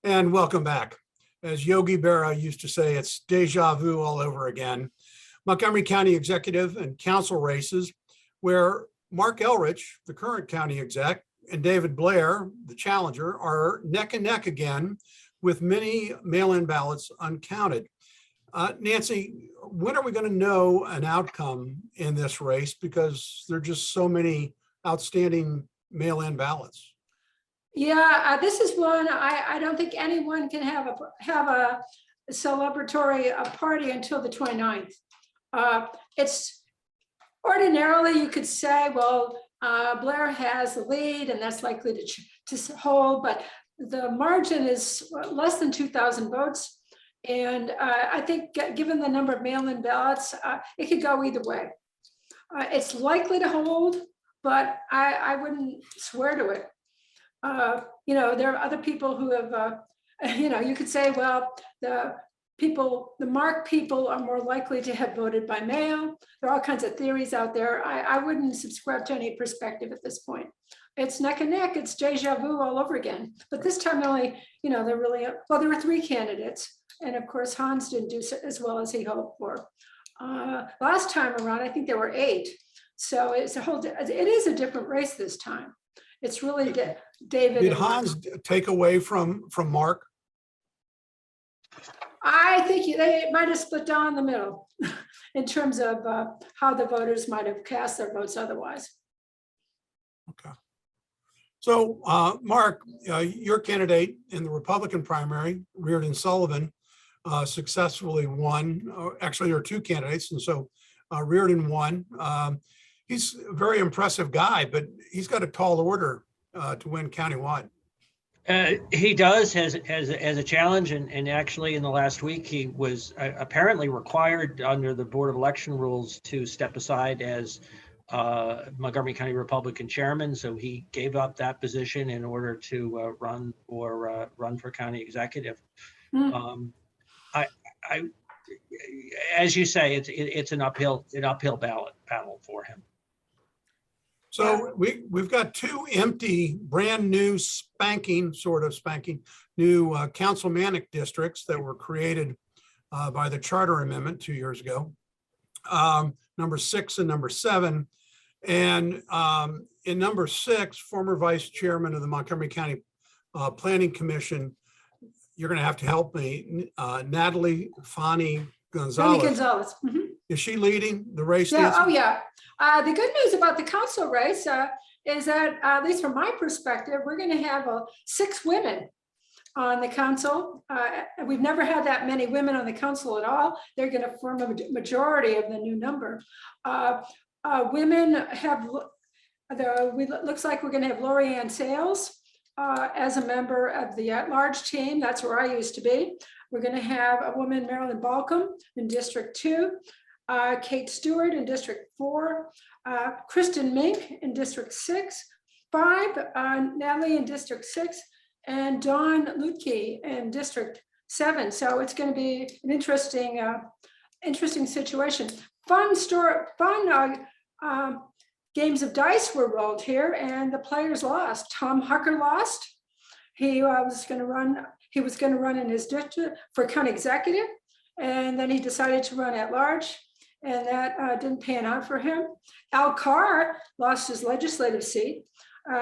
And welcome back. As Yogi Berra used to say, it's deja vu all over again. Montgomery County Executive and Council races, where Mark Elrich, the current county exec, and David Blair, the challenger, are neck and neck again, with many mail-in ballots uncounted. Nancy, when are we going to know an outcome in this race? Because there are just so many outstanding mail-in ballots. Yeah, this is one I don't think anyone can have a celebratory party until the 29th. It's ordinarily you could say, well, Blair has the lead and that's likely to hold, but the margin is less than 2,000 votes. And I think given the number of mail-in ballots, it could go either way. It's likely to hold, but I wouldn't swear to it. There are other people who have, you could say, well, the marked people are more likely to have voted by mail. There are all kinds of theories out there. I wouldn't subscribe to any perspective at this point. It's neck and neck. It's deja vu all over again. But this time only, there were 3 candidates. And of course, Hans didn't do as well as he hoped for. Last time around, I think there were 8. So it is a different race this time. It's really David. Did Hans take away from Mark? I think they might have split down the middle in terms of how the voters might have cast their votes otherwise. Okay. So, Mark, your candidate in the Republican primary, Reardon Sullivan, successfully won. Actually, there are 2 candidates, and so Reardon won. He's a very impressive guy, but he's got a tall order to win countywide. He does as a challenge, and actually in the last week he was apparently required under the Board of Election rules to step aside as Montgomery County Republican chairman. So he gave up that position in order to run for county executive. As you say, it's an uphill battle for him. So we've got 2 empty, brand new, spanking new councilmanic districts that were created by the charter amendment 2 years ago, number 6 and number 7. And in number 6, former vice chairman of the Montgomery County Planning Commission, you're going to have to help me, Natalie Fani Gonzalez. Mm-hmm. Is she leading the race? Yeah. Oh, yeah. The good news about the council race is that, at least from my perspective, we're going to have 6 women on the council. We've never had that many women on the council at all. They're going to form a majority of the new number. Women have, looks like we're going to have Lori-Ann Sales as a member of the at-large team. That's where I used to be. We're going to have a woman, Marilyn Balcom, in District 2. Kate Stewart in District 4, Kristen Mink in District 6, 5, Natalie in District 6, and Dawn Lutke in District 7. So it's going to be an interesting situation. Fun games of dice were rolled here, and the players lost. Tom Hucker lost. He was going to run in his district for county executive, and then he decided to run at large. And that didn't pan out for him. Al Carr lost his legislative seat.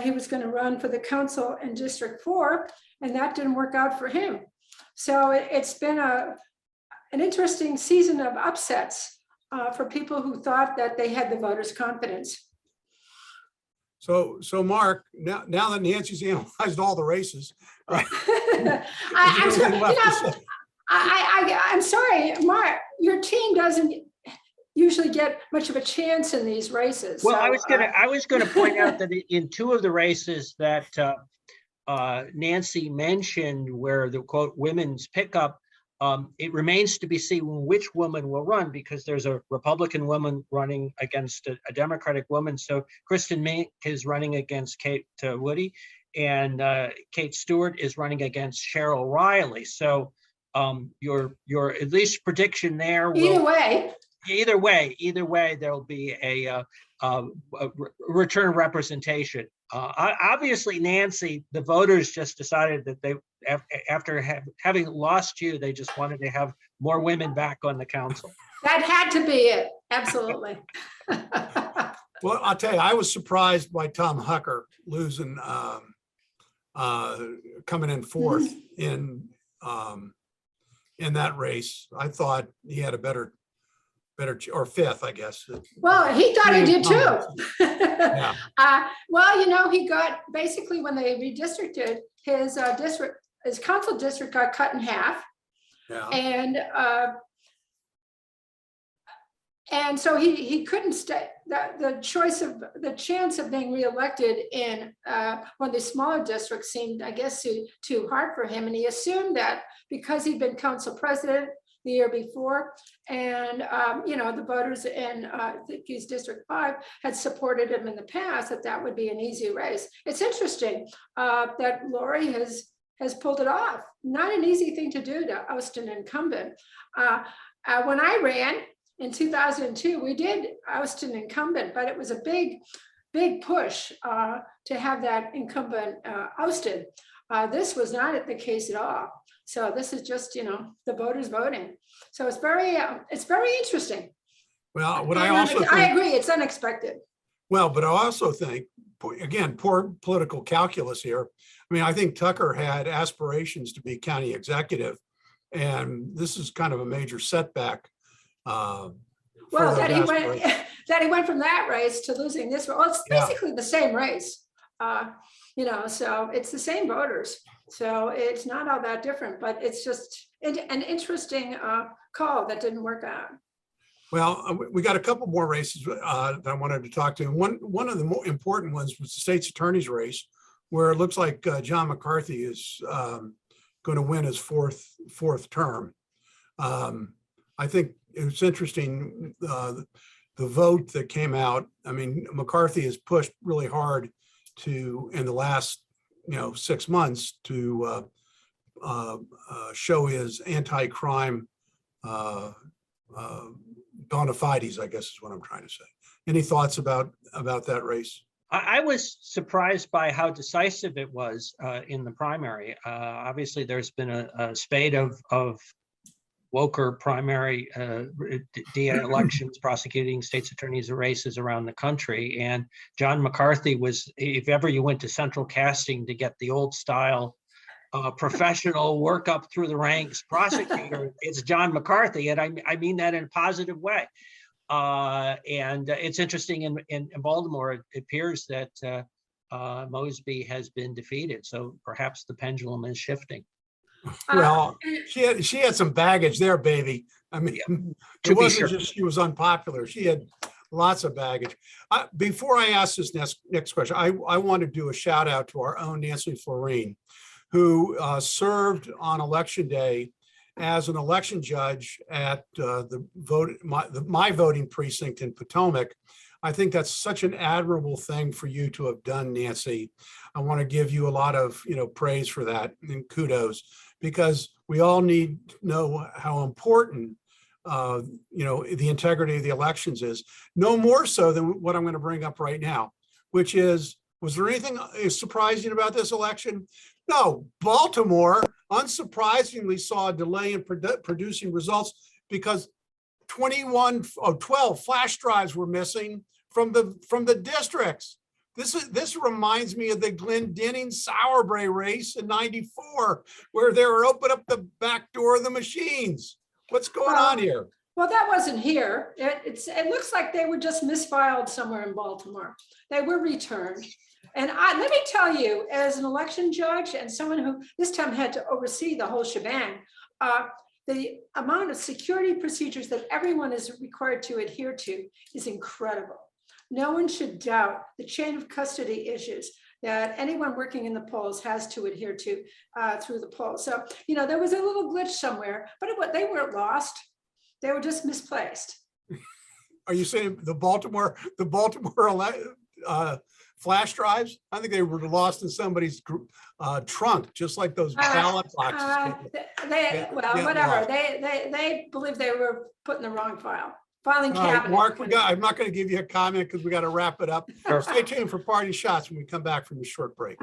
He was going to run for the council in District 4, and that didn't work out for him. So it's been an interesting season of upsets for people who thought that they had the voters' confidence. So Mark, now that Nancy's analyzed all the races, right? I'm sorry, Mark, your team doesn't usually get much of a chance in these races. Well, so, I was gonna point out that in 2 of the races that Nancy mentioned, where the quote women's pickup, it remains to be seen which woman will run, because there's a Republican woman running against a Democratic woman. So Kristen Mink is running against Kate Woody, and Kate Stewart is running against Cheryl Riley. So your at least prediction there will, either way there'll be a return representation. Obviously, Nancy, the voters just decided that after having lost you, they just wanted to have more women back on the council. That had to be it. Absolutely. Well, I'll tell you, I was surprised by Tom Hucker losing, coming in fourth in that race. I thought he had a better, or fifth, I guess. Well, he thought he did too. Yeah. Well, he got, basically when they redistricted, his council district got cut in half. Yeah. And so he couldn't stay. The chance of being reelected in one of the smaller districts seemed, I guess, too hard for him. And he assumed that because he'd been council president the year before, and the voters in his District 5 had supported him in the past, that would be an easy race. It's interesting that Lori has pulled it off. Not an easy thing to do, to oust an incumbent. When I ran in 2002, we did oust an incumbent, but it was a big push to have that incumbent ousted. This was not the case at all. So this is just, the voters voting. So it's very interesting. Well, what And I also I think, agree, it's unexpected. well, but I also think, again, poor political calculus here. I mean, I think Tucker had aspirations to be county executive, and this is kind of a major setback. Well, that he went from that race to losing this. Well, it's basically the same race. So it's the same voters. So it's not all that different, but it's just an interesting call that didn't work out. Well, we got a couple more races that I wanted to talk to. One of the more important ones was the state's attorney's race, where it looks like John McCarthy is going to win his fourth term. I think it's interesting, the vote that came out. I mean, McCarthy has pushed really hard in the last 6 months to show his anti-crime bona fides, I guess is what I'm trying to say. Any thoughts about that race? I was surprised by how decisive it was in the primary. Obviously, there's been a spate of woker primary DA elections prosecuting state's attorneys races around the country. And John McCarthy was, if ever you went to central casting to get the old style professional work up through the ranks prosecutor, it's John McCarthy. And I mean that in a positive way. And it's interesting in Baltimore, it appears that Mosby has been defeated. So perhaps the pendulum is shifting. Well, she had some baggage there, baby. I mean, it wasn't just she was unpopular. She had lots of baggage. Before I ask this next question, I want to do a shout out to our own Nancy Floreen, who served on election day as an election judge at my voting precinct in Potomac. I think that's such an admirable thing for you to have done, Nancy. I want to give you a lot of praise for that and kudos, because we all need to know how important the integrity of the elections is. No more so than what I'm going to bring up right now, which is, was there anything surprising about this election? No. Baltimore unsurprisingly saw a delay in producing results because 12 flash drives were missing from the districts. This reminds me of the Glendenning Sauerbrey race in '94, where they were opening up the back door of the machines. What's going on here? Well, that wasn't here. It looks like they were just misfiled somewhere in Baltimore. They were returned. And let me tell you, as an election judge and someone who this time had to oversee the whole shebang, the amount of security procedures that everyone is required to adhere to is incredible. No one should doubt the chain of custody issues that anyone working in the polls has to adhere to through the polls. So, there was a little glitch somewhere, but they weren't lost. They were just misplaced. Are you saying the Baltimore flash drives? I think they were lost in somebody's trunk, just like those ballot boxes. Whatever. They believe they were put in the wrong filing cabinet. Mark, I'm not going to give you a comment because we got to wrap it up. Stay tuned for party shots when we come back from the short break.